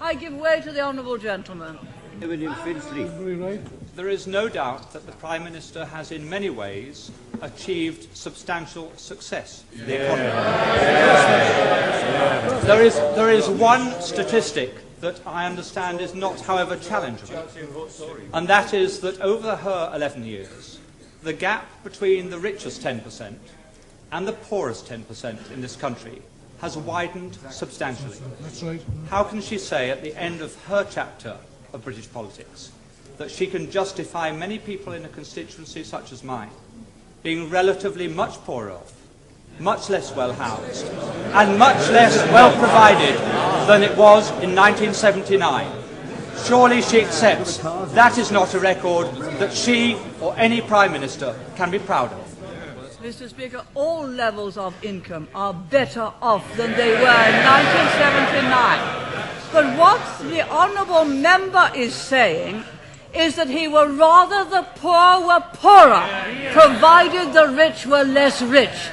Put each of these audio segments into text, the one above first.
I give way to the honourable gentleman. There is no doubt that the Prime Minister has in many ways achieved substantial success in the economy. There is one statistic that I understand is not, however, challengeable, and that is that over her 11 years, the gap between the richest 10% and the poorest 10% in this country has widened substantially. That's right. How can she say at the end of her chapter of British politics that she can justify many people in a constituency such as mine being relatively much poorer off, much less well housed, and much less well provided than it was in 1979? Surely she accepts that is not a record that she or any Prime Minister can be proud of. Mr. Speaker, all levels of income are better off than they were in 1979. But what the honourable member is saying is that he would rather the poor were poorer, provided the rich were less rich.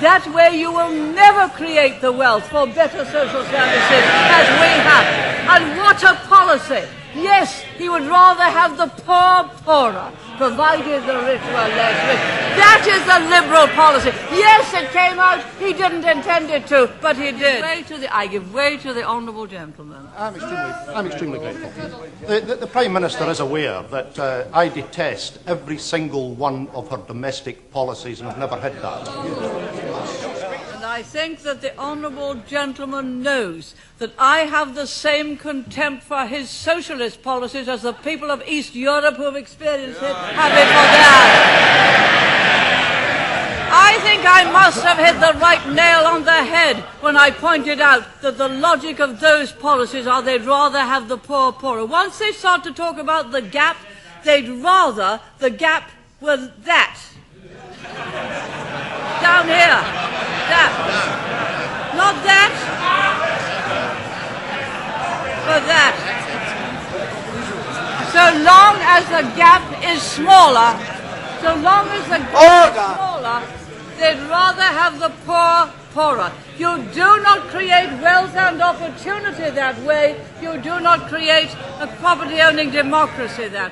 That way you will never create the wealth for better social services as we have. And what a policy! Yes, he would rather have the poor poorer, provided the rich were less rich. That is the Liberal policy. Yes, it came out, he didn't intend it to, but he did. I give way to the honourable gentleman. I'm extremely grateful. The Prime Minister is aware that I detest every single one of her domestic policies and have never hid that. And I think that the honourable gentleman knows that I have the same contempt for his socialist policies as the people of East Europe who have experienced it have it for theirs. I think I must have hit the right nail on the head when I pointed out that the logic of those policies are they'd rather have the poor poorer. Once they start to talk about the gap, they'd rather the gap was that. Down here. That. Not that. But that. So long as the gap is smaller, they'd rather have the poor poorer. You do not create wealth and opportunity that way. You do not create a property-owning democracy that way.